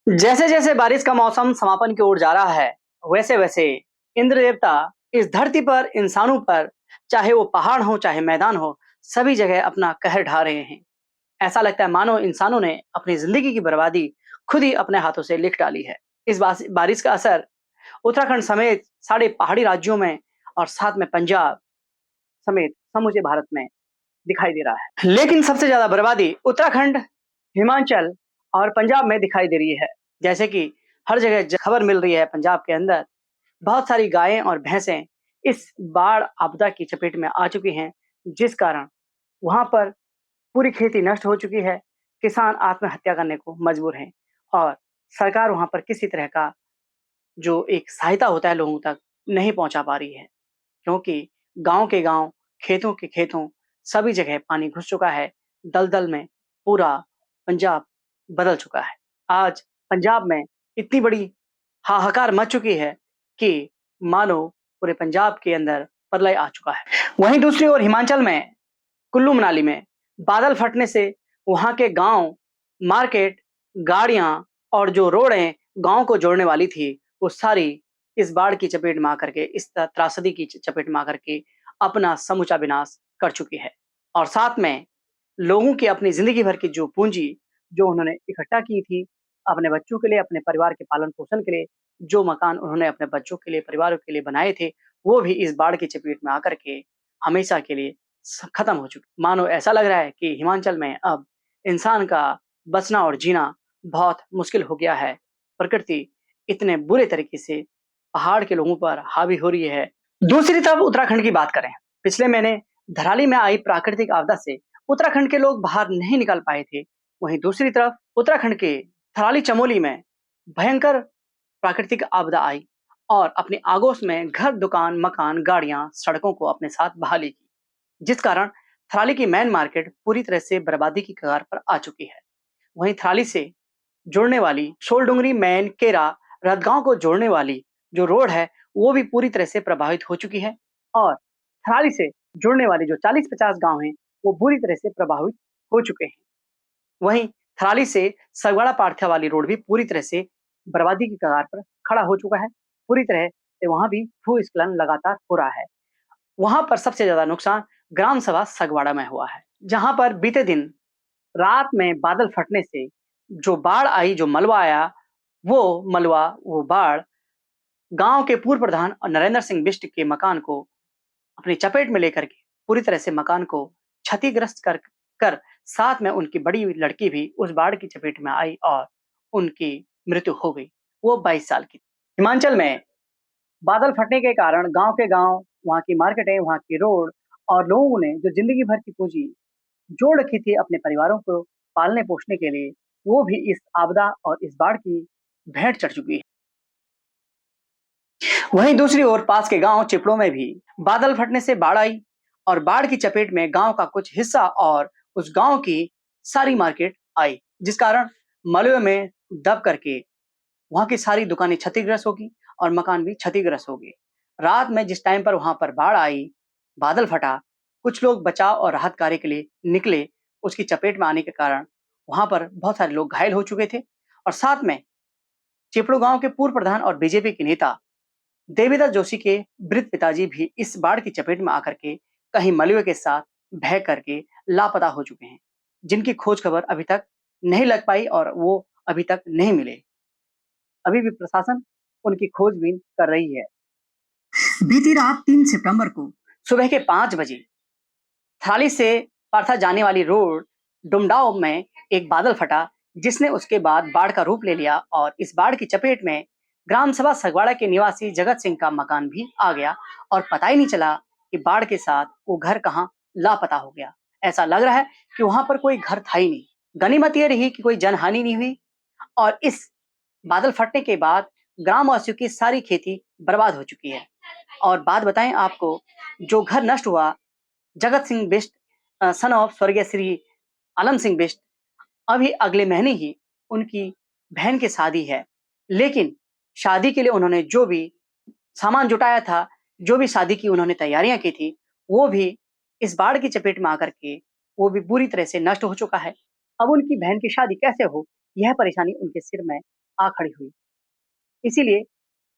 जैसे जैसे बारिश का मौसम समापन की ओर जा रहा है, वैसे वैसे इंद्र देवता इस धरती पर इंसानों पर, चाहे वो पहाड़ हो चाहे मैदान हो, सभी जगह अपना कहर ढा रहे हैं। ऐसा लगता है मानो इंसानों ने अपनी जिंदगी की बर्बादी खुद ही अपने हाथों से लिख डाली है। इस बारिश का असर उत्तराखंड समेत सारे पहाड़ी राज्यों में और साथ में पंजाब समेत समूचे भारत में दिखाई दे रहा है। लेकिन सबसे ज्यादा बर्बादी उत्तराखंड, हिमाचल और पंजाब में दिखाई दे रही है। जैसे कि हर जगह खबर मिल रही है, पंजाब के अंदर बहुत सारी गायें और भैंसें इस बाढ़ आपदा की चपेट में आ चुकी हैं, जिस कारण वहां पर पूरी खेती नष्ट हो चुकी है। किसान आत्महत्या करने को मजबूर हैं और सरकार वहां पर किसी तरह का जो एक सहायता होता है लोगों तक नहीं पहुंचा पा रही है, क्योंकि गांव के गांव, खेतों के खेतों, सभी जगह पानी घुस चुका है। दलदल में पूरा पंजाब बदल चुका है। आज पंजाब में इतनी बड़ी हाहाकार मच चुकी है कि मानो पूरे पंजाब के अंदर प्रलय आ चुका है। वहीं दूसरी ओर हिमाचल में कुल्लू मनाली में बादल फटने से वहां के गांव, मार्केट, गाड़ियां और जो रोडें गांव को जोड़ने वाली थी, वो सारी इस बाढ़ की चपेट में आकर के, इस त्रासदी की चपेट में आकर के अपना समूचा विनाश कर चुकी है। और साथ में लोगों की अपनी जिंदगी भर की जो पूंजी जो उन्होंने इकट्ठा की थी अपने बच्चों के लिए, अपने परिवार के पालन पोषण के लिए, जो मकान उन्होंने अपने बच्चों के लिए, परिवारों के लिए बनाए थे, वो भी इस बाढ़ की चपेट में आकर के हमेशा के लिए खत्म हो चुकी। मानो ऐसा लग रहा है कि हिमाचल में अब इंसान का बसना और जीना बहुत मुश्किल हो गया है। प्रकृति इतने बुरे तरीके से पहाड़ के लोगों पर हावी हो रही है। दूसरी तरफ उत्तराखंड की बात करें, पिछले महीने धराली में आई प्राकृतिक आपदा से उत्तराखंड के लोग बाहर नहीं निकल पाए थे। वहीं दूसरी तरफ उत्तराखंड के थराली चमोली में भयंकर प्राकृतिक आपदा आई और अपने आगोश में घर, दुकान, मकान, गाड़ियां, सड़कों को अपने साथ बहा ली, जिस कारण थराली की मेन मार्केट पूरी तरह से बर्बादी की कगार पर आ चुकी है। वहीं थराली से जुड़ने वाली शोलडुंगरी, मैन, केरा, रतगांव को जोड़ने वाली जो रोड है, वो भी पूरी तरह से प्रभावित हो चुकी है और थराली से जुड़ने वाले जो 40-50 गांव हैं, वो बुरी तरह से प्रभावित हो चुके हैं। वहीं थराली से सगवाड़ा पारथा वाली रोड भी पूरी तरह से बर्बादी की कगार पर खड़ा हो चुका है। पूरी तरह से वहां भी भूस्खलन लगातार हो रहा है। वहां पर सबसे ज्यादा नुकसान ग्राम सभा सगवाड़ा में हुआ है, जहां पर बीते दिन रात में बादल फटने से जो बाढ़ आई, जो मलबा आया, वो बाढ़ गांव के पूर्व प्रधान और नरेंद्र सिंह बिष्ट के मकान को अपनी चपेट में लेकर के पूरी तरह से मकान को क्षतिग्रस्त कर कर साथ में उनकी बड़ी लड़की भी उस बाढ़ की चपेट में आई और उनकी मृत्यु हो गई। वो 22 साल की थी। हिमाचल में बादल फटने के कारण गांव, वहां की मार्केटें, वहां की रोड और लोगों ने जो जिंदगी भर की पूंजी जोड़ रखी थी अपने परिवारों को पालने पोषने के लिए, वो भी इस आपदा और इस बाढ़ की भेंट चढ़ चुकी है। वहीं दूसरी ओर पास के गांव चिपड़ों में भी बादल फटने से बाढ़ आई और बाढ़ की चपेट में गांव का कुछ हिस्सा और उस गांव की सारी मार्केट आई, जिस कारण मलबे में दब करके वहां की सारी दुकानें क्षतिग्रस्त होगी और मकान भी क्षतिग्रस्त होगी। रात में जिस टाइम पर वहां पर बाढ़ आई, बादल फटा, कुछ लोग बचाव और राहत कार्य के लिए निकले। उसकी चपेट में आने के कारण वहां पर बहुत सारे लोग घायल हो चुके थे और साथ में चिपड़ू गांव के पूर्व प्रधान और बीजेपी के नेता देवीदास जोशी के वृद्ध पिताजी भी इस बाढ़ की चपेट में आकर के कहीं मलबे के साथ बह करके लापता हो चुके हैं, जिनकी खोज खबर अभी तक नहीं लग पाई और वो अभी तक नहीं मिले। अभी भी प्रशासन उनकी खोजबीन कर रही है। बीती रात 3 सितंबर को सुबह के 5 बजे थराली से पारथा जाने वाली रोड डुमडाव में एक बादल फटा, जिसने उसके बाद बाढ़ का रूप ले लिया और इस बाढ़ की चपेट में ग्राम सभा सगवाड़ा के निवासी जगत सिंह का मकान भी आ गया और पता ही नहीं चला कि बाढ़ के साथ वो घर कहाँ लापता हो गया। ऐसा लग रहा है कि वहां पर कोई घर था ही नहीं। गनीमत यह रही कि कोई जनहानि नहीं हुई और इस बादल फटने के बाद ग्रामवासियों की सारी खेती बर्बाद हो चुकी है। और बात बताएं आपको, जो घर नष्ट हुआ, जगत सिंह बिष्ट सन ऑफ स्वर्गीय श्री आलम सिंह बिष्ट, अभी अगले महीने ही उनकी बहन की शादी है। लेकिन शादी के लिए उन्होंने जो भी सामान जुटाया था, जो भी शादी की उन्होंने तैयारियां की थी, वो भी इस बाढ़ की चपेट में आकर के वो भी बुरी तरह से नष्ट हो चुका है। अब उनकी बहन की शादी कैसे हो, यह परेशानी उनके सिर में आ खड़ी हुई। इसीलिए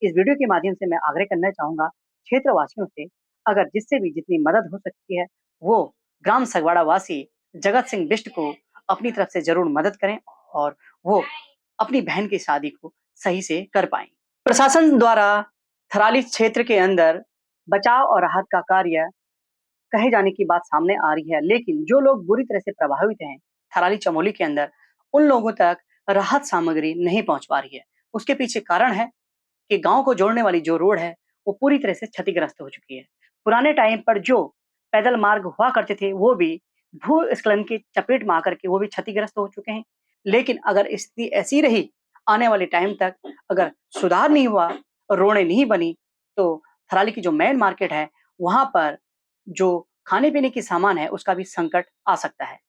इस वीडियो के माध्यम से मैं आग्रह करना चाहूँगा क्षेत्रवासियों से, अगर जिससे भी जितनी मदद हो सकती है, वो ग्राम सगवाड़ा वासी जगत सिंह बिष्ट को अपनी तरफ से ज़रूर मदद करें और वो अपनी बहन की शादी को सही से कर पाएँ। प्रशासन द्वारा थराली क्षेत्र के अंदर बचाव और राहत का कार्य कहे जाने की बात सामने आ रही है, लेकिन जो लोग बुरी तरह से प्रभावित हैं, थराली चमोली के अंदर, उन लोगों तक राहत सामग्री नहीं पहुँच पा रही है। उसके पीछे कारण है कि गाँव को जोड़ने वाली जो रोड है, वो पूरी तरह से क्षतिग्रस्त हो चुकी है। पुराने टाइम पर जो पैदल मार्ग हुआ करते थे, वो भी भूस्खलन की चपेट में आकर के वो भी क्षतिग्रस्त हो चुके हैं। लेकिन अगर स्थिति ऐसी रही, आने वाले टाइम तक अगर सुधार नहीं हुआ, रोडें नहीं बनी, तो थराली की जो मेन मार्केट है, वहाँ पर जो खाने-पीने की सामान है, उसका भी संकट आ सकता है।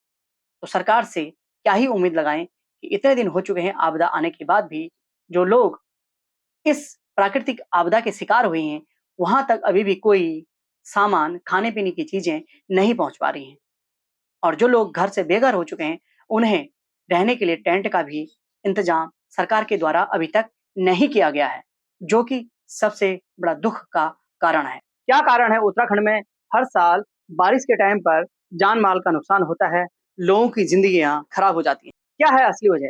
तो सरकार से क्या ही उम्मीद लगाएँ कि इतने दिन हो चुके हैं आपदा आने के बाद भी, जो लोग इस प्राकृतिक आपदा के शिकार हुए हैं, वहाँ तक अभी भी कोई सामान, खाने-पीने की चीज़ें नहीं पहुँच पा रही हैं। और जो लोग घर से बेघर हो चुके हैं, उन्हें रहने के लिए टेंट का भी इंतज़ाम सरकार के द्वारा अभी तक नहीं किया गया है, जो कि सबसे बड़ा दुःख का कारण है। क्या कारण है उत्तराखंड में हर साल बारिश के टाइम पर जान-माल का नुकसान होता है, लोगों की ज़िंदगियाँ खराब हो जाती हैं? क्या है असली वजह?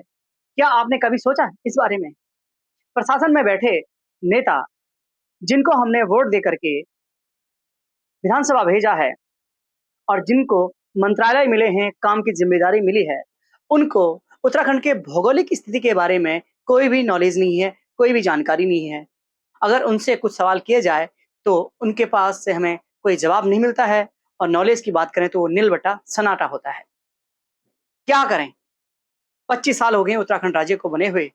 क्या आपने कभी सोचा इस बारे में? प्रशासन में बैठे नेता, जिनको हमने वोट दे करके विधानसभा भेजा है और जिनको मंत्रालय मिले हैं, काम की ज़िम्मेदारी मिली है, उनको उत्तराखंड के भौगोलिक स्थिति के बारे में कोई भी नॉलेज नहीं है, कोई भी जानकारी नहीं है। अगर उनसे कुछ सवाल किए जाए, तो उनके पास से हमें कोई जवाब नहीं मिलता है और नॉलेज की बात करें तो वो नील बटा सन्नाटा होता है। क्या करें? 25 साल हो गए उत्तराखंड राज्य को बने हुए।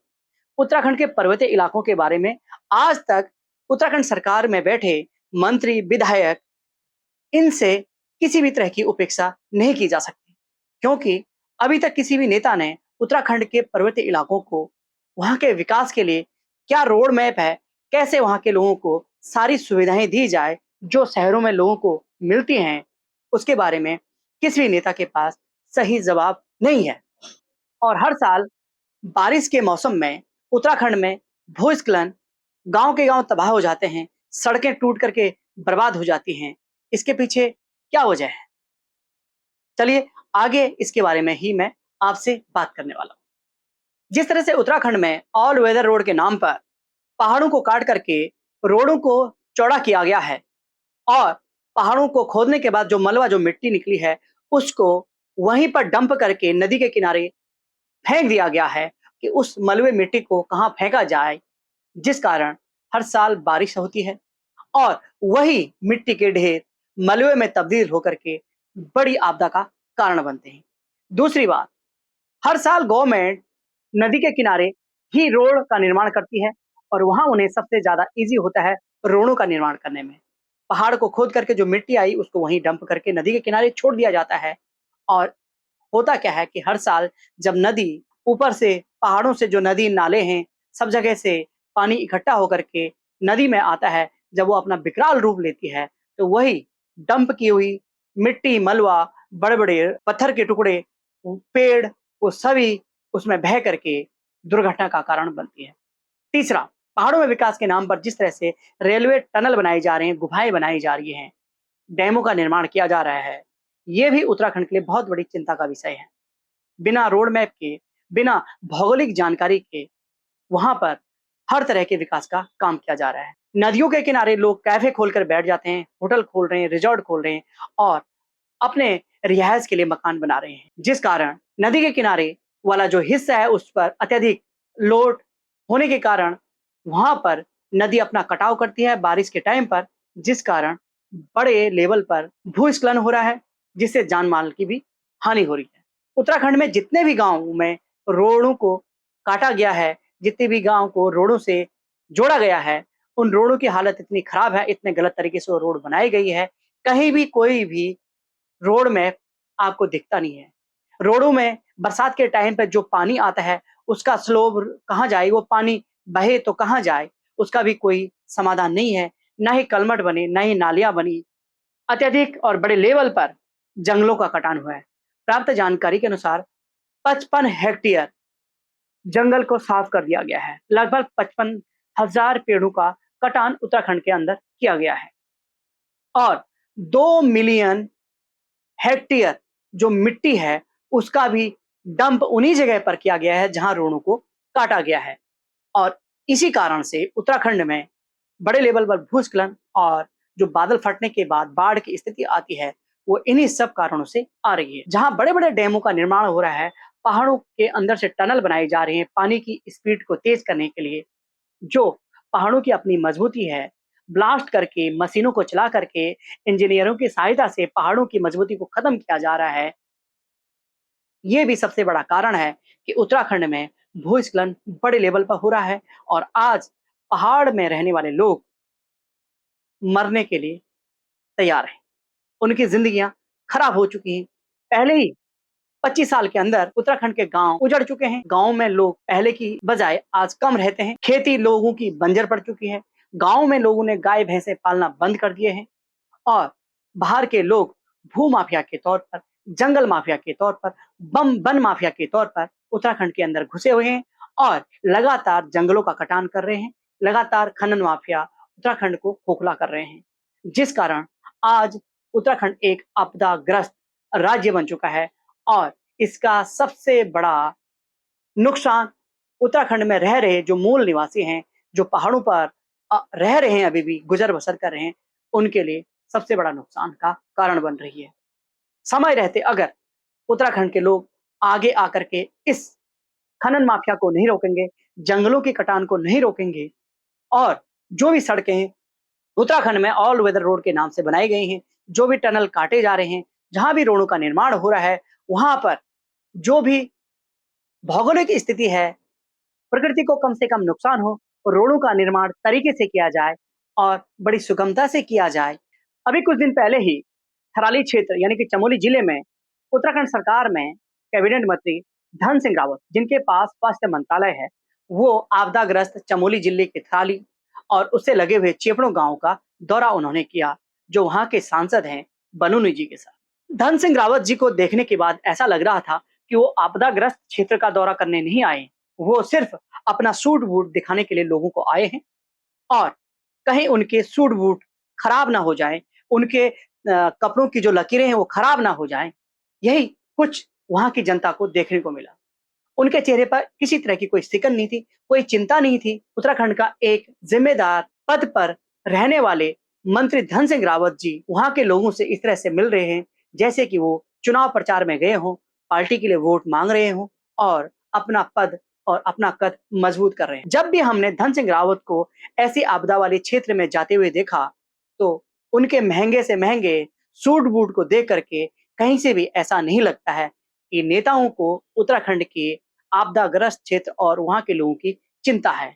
उत्तराखंड के पर्वतीय इलाकों के बारे में आज तक उत्तराखंड सरकार में बैठे मंत्री, विधायक, इनसे किसी भी तरह की उपेक्षा नहीं की जा सकती, क्योंकि अभी तक किसी भी नेता ने उत्तराखंड के पर्वतीय इलाकों को, वहाँ के विकास के लिए क्या रोड मैप है, कैसे वहाँ के लोगों को सारी सुविधाएँ दी जाए, जो शहरों में लोगों को मिलती हैं, उसके बारे में किसी भी नेता के पास सही जवाब नहीं है। और हर साल बारिश के मौसम में उत्तराखंड में भूस्खलन, गाँव के गाँव तबाह हो जाते हैं, सड़कें टूट करके बर्बाद हो जाती हैं। इसके पीछे क्या वजह है? चलिए आगे इसके बारे में ही मैं आपसे बात करने वाला हूँ। जिस तरह से उत्तराखंड में ऑल वेदर रोड के नाम पर पहाड़ों को काट करके रोडों को चौड़ा किया गया है और पहाड़ों को खोदने के बाद जो मलबा, जो मिट्टी निकली है, उसको वहीं पर डंप करके नदी के किनारे फेंक दिया गया है कि उस मलबे मिट्टी को कहाँ फेंका जाए, जिस कारण हर साल बारिश होती है और वही मिट्टी के ढेर मलबे में तब्दील होकर के बड़ी आपदा का कारण बनते हैं। दूसरी बात, हर साल गवर्नमेंट नदी के किनारे ही रोड का निर्माण करती है और वहाँ उन्हें सबसे ज़्यादा ईज़ी होता है रोडों का निर्माण करने में। पहाड़ को खोद करके जो मिट्टी आई उसको वहीं डंप करके नदी के किनारे छोड़ दिया जाता है और होता क्या है कि हर साल जब नदी ऊपर से पहाड़ों से जो नदी नाले हैं, सब जगह से पानी इकट्ठा होकर के नदी में आता है, जब वो अपना विकराल रूप लेती है, तो वही डंप की हुई मिट्टी, मलबा, बड़े-बड़े पत्थर के टुकड़े, पेड़, वो सभी उसमें बह करके दुर्घटना का कारण बनती है। तीसरा, पहाड़ों में विकास के नाम पर जिस तरह से रेलवे टनल बनाए जा रहे हैं, गुफाएँ बनाई जा रही हैं, डैमों का निर्माण किया जा रहा है, ये भी उत्तराखंड के लिए बहुत बड़ी चिंता का विषय है। बिना रोड मैप के, बिना भौगोलिक जानकारी के वहाँ पर हर तरह के विकास का काम किया जा रहा है। नदियों के किनारे लोग कैफ़े खोलकर बैठ जाते हैं, होटल खोल रहे हैं, रिज़ॉर्ट खोल रहे हैं और अपने रिहाइश के लिए मकान बना रहे हैं, जिस कारण नदी के किनारे वाला जो हिस्सा है उस पर अत्यधिक लोड होने के कारण वहाँ पर नदी अपना कटाव करती है बारिश के टाइम पर, जिस कारण बड़े लेवल पर भूस्खलन हो रहा है, जिससे जान-माल की भी हानि हो रही है। उत्तराखंड में जितने भी गाँव में रोडों को काटा गया है, जितने भी गाँव को रोडों से जोड़ा गया है, उन रोडों की हालत इतनी खराब है, इतने गलत तरीके से वो रोड बनाई गई है, कहीं भी कोई भी रोड मैप आपको दिखता नहीं है। रोडों में बरसात के टाइम पे जो पानी आता है, उसका स्लोप कहाँ जाए, वो पानी बहे तो कहाँ जाए, उसका भी कोई समाधान नहीं है। ना ही कलमट बने, ना ही नालियाँ बनी। अत्यधिक और बड़े लेवल पर जंगलों का कटान हुआ है। प्राप्त जानकारी के अनुसार 55 हेक्टेयर जंगल को साफ कर दिया गया है। लगभग 55,000 पेड़ों का कटान उत्तराखंड के अंदर किया गया है और 2 मिलियन हेक्टेयर जो मिट्टी है, उसका भी डंप उन्हीं जगह पर किया गया है जहां रोड़ों को काटा गया है। और इसी कारण से उत्तराखंड में बड़े लेवल पर भूस्खलन और जो बादल फटने के बाद बाढ़ की स्थिति आती है, वो इन्हीं सब कारणों से आ रही है। जहां बड़े-बड़े डैमों का निर्माण हो रहा है, पहाड़ों के अंदर से टनल बनाई जा रही हैं पानी की स्पीड को तेज करने के लिए, जो पहाड़ों की अपनी मजबूती है, ब्लास्ट करके, मशीनों को चला करके, इंजीनियरों की सहायता से पहाड़ों की मजबूती को खत्म किया जा रहा है। ये भी सबसे बड़ा कारण है कि उत्तराखंड में भूस्खलन बड़े लेवल पर हो रहा है और आज पहाड़ में रहने वाले लोग मरने के लिए तैयार हैं। उनकी ज़िंदगियाँ खराब हो चुकी हैं। पहले ही 25 साल के अंदर उत्तराखंड के गाँव उजड़ चुके हैं। गाँव में लोग पहले की बजाय आज कम रहते हैं। खेती लोगों की बंजर पड़ चुकी है। गाँव में लोगों ने गाय-भैंसे पालना बंद कर दिए हैं और बाहर के लोग भू-माफिया के तौर पर, जंगल माफिया के तौर पर, वन माफिया के तौर पर उत्तराखंड के अंदर घुसे हुए हैं और लगातार जंगलों का कटान कर रहे हैं। लगातार खनन माफिया उत्तराखंड को खोखला कर रहे हैं। जिस कारण आज उत्तराखंड एक आपदाग्रस्त राज्य बन चुका है और इसका सबसे बड़ा नुकसान उत्तराखंड में रह रहे जो मूल निवासी हैं, जो पहाड़ों पर रह रहे हैं अभी भी गुज़र-बसर कर रहे हैं, उनके लिए सबसे बड़ा नुकसान का कारण बन रही है। समय रहते अगर उत्तराखंड के लोग आगे आकर के इस खनन माफिया को नहीं रोकेंगे, जंगलों की कटान को नहीं रोकेंगे और जो भी सड़कें उत्तराखंड में ऑल वेदर रोड के नाम से बनाई गई हैं, जो भी टनल काटे जा रहे हैं, जहाँ भी रोडों का निर्माण हो रहा है, वहाँ पर जो भी भौगोलिक स्थिति है, प्रकृति को कम से कम नुकसान हो, रोडों का निर्माण तरीके से किया जाए और बड़ी सुगमता से किया जाए। अभी कुछ दिन पहले ही थराली क्षेत्र यानी कि चमोली जिले में उत्तराखंड सरकार में कैबिनेट मंत्री धन सिंह रावत, जिनके पास स्वास्थ्य मंत्रालय है, वो आपदाग्रस्त चमोली जिले के थराली और उससे लगे हुए चेपड़ों गांव का दौरा उन्होंने किया, जो वहां के सांसद हैं बनूनी जी के साथ। धन सिंह रावत जी को देखने के बाद ऐसा लग रहा था कि वो आपदाग्रस्त क्षेत्र का दौरा करने नहीं आए, वो सिर्फ अपना सूट बूट दिखाने के लिए लोगों को आए हैं और कहीं उनके सूट बूट खराब ना हो जाए, उनके कपड़ों की जो लकीरें हैं वो खराब ना हो जाएं, यही कुछ वहां की जनता को देखने को मिला। उनके चेहरे पर किसी तरह की कोई सिकन नहीं थी, कोई चिंता नहीं थी। उत्तराखंड का एक जिम्मेदार पद पर रहने वाले मंत्री धन सिंह रावत जी वहां के लोगों से इस तरह से मिल रहे हैं जैसे कि वो चुनाव प्रचार में गए हों, पार्टी के लिए वोट मांग रहे हों और अपना पद और अपना कद मजबूत कर रहे हैं। जब भी हमने धन सिंह रावत को ऐसी आपदा वाले क्षेत्र में जाते हुए देखा, तो उनके महंगे से महंगे सूट बूट को देख करके कहीं से भी ऐसा नहीं लगता है कि नेताओं को उत्तराखंड के आपदाग्रस्त क्षेत्र और वहाँ के लोगों की चिंता है।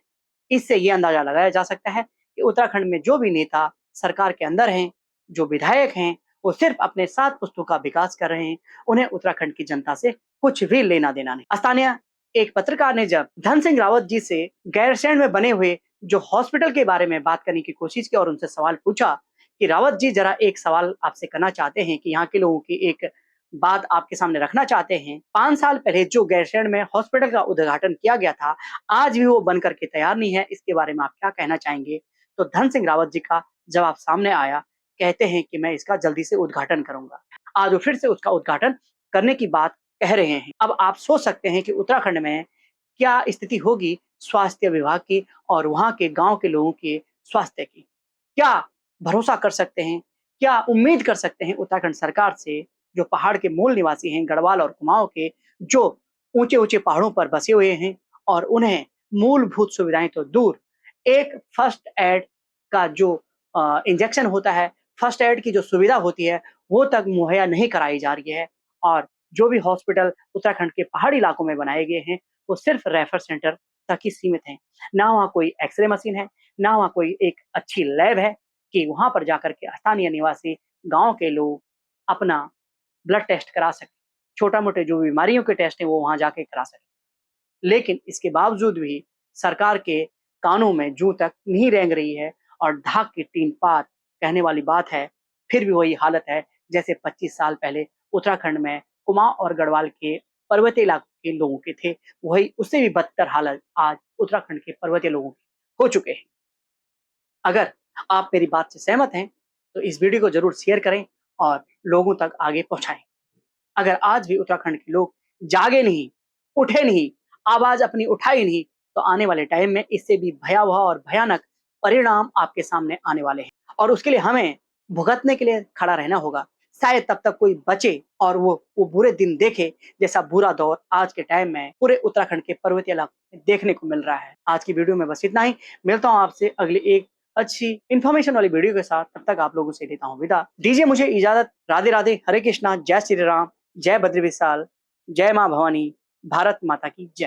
इससे ये अंदाजा लगाया जा सकता है कि उत्तराखंड में जो भी नेता सरकार के अंदर हैं, जो विधायक हैं, वो सिर्फ अपने 7 पुस्तों का विकास कर रहे हैं। उन्हें उत्तराखंड की जनता से कुछ भी लेना-देना नहीं। स्थानीय एक पत्रकार ने जब धन सिंह रावत जी से गैरसैंण में बने हुए जो हॉस्पिटल के बारे में बात करने की कोशिश की और उनसे सवाल पूछा कि रावत जी जरा एक सवाल आपसे करना चाहते हैं कि यहाँ के लोगों की एक बात आपके सामने रखना चाहते हैं। 5 साल पहले जो गैरसैंण में हॉस्पिटल का उद्घाटन किया गया था, आज भी वो बन कर के तैयार नहीं है। इसके बारे में आप क्या कहना चाहेंगे? तो धन सिंह रावत जी का जवाब सामने आया, कहते हैं कि मैं इसका जल्दी से उद्घाटन करूँगा। आज वो फिर से उसका उद्घाटन करने की बात कह रहे हैं। अब आप सोच सकते हैं कि उत्तराखंड में क्या स्थिति होगी स्वास्थ्य विभाग की और वहाँ के गाँव के लोगों के स्वास्थ्य की? क्या भरोसा कर सकते हैं? क्या उम्मीद कर सकते हैं उत्तराखंड सरकार से, जो पहाड़ के मूल निवासी हैं, गढ़वाल और कुमाऊँ के, जो ऊँचे-ऊँचे पहाड़ों पर बसे हुए हैं और उन्हें मूलभूत सुविधाएँ तो दूर, एक फर्स्ट एड का जो इंजेक्शन होता है, फर्स्ट एड की जो सुविधा होती है, वो तक मुहैया नहीं कराई जा रही है और जो भी हॉस्पिटल उत्तराखंड के पहाड़ी इलाकों में बनाए गए हैं, वो सिर्फ रेफर सेंटर तक ही सीमित हैं। ना वहाँ कोई एक्स-रे मशीन है, ना वहाँ कोई एक अच्छी लैब है कि वहाँ पर जाकर के स्थानीय निवासी गाँव के लोग अपना ब्लड टेस्ट करा सकें। छोटा-मोटे जो बीमारियों के टेस्ट हैं, वो वहाँ जाके करा सकें। लेकिन इसके बावजूद भी सरकार के कानों में जूँ तक नहीं रेंग रही है और ढाक की तीन पात कहने वाली बात है, फिर भी वही हालत है जैसे 25 साल पहले उत्तराखंड में कुमाऊँ और गढ़वाल के पर्वतीय इलाके के लोगों के थे, वही उससे भी बदतर हालत आज उत्तराखंड के पर्वतीय लोगों की हो चुके हैं। अगर आप मेरी बात से सहमत हैं, तो इस वीडियो को ज़रूर शेयर करें और लोगों तक आगे पहुँचाएँ। अगर आज भी उत्तराखंड के लोग जागे नहीं, उठे नहीं, आवाज़ अपनी उठाई नहीं, तो आने वाले टाइम में इससे भी भयावह और भयानक परिणाम आपके सामने आने वाले हैं और उसके लिए हमें भुगतने के लिए खड़ा रहना होगा। शायद तब तक कोई बचे और वो बुरे दिन देखे, जैसा बुरा दौर आज के टाइम में पूरे उत्तराखंड के पर्वतीय इलाकों में देखने को मिल रहा है। आज की वीडियो में बस इतना ही। मिलता हूँ आपसे अगली एक अच्छी इन्फॉर्मेशन वाली वीडियो के साथ। तब तक आप लोगों से लेता हूँ विदा। दीजिए मुझे इजाज़त। राधे राधे, हरे कृष्णा, जय श्री राम, जय बद्री विशाल, जय माँ भवानी, भारत माता की जय।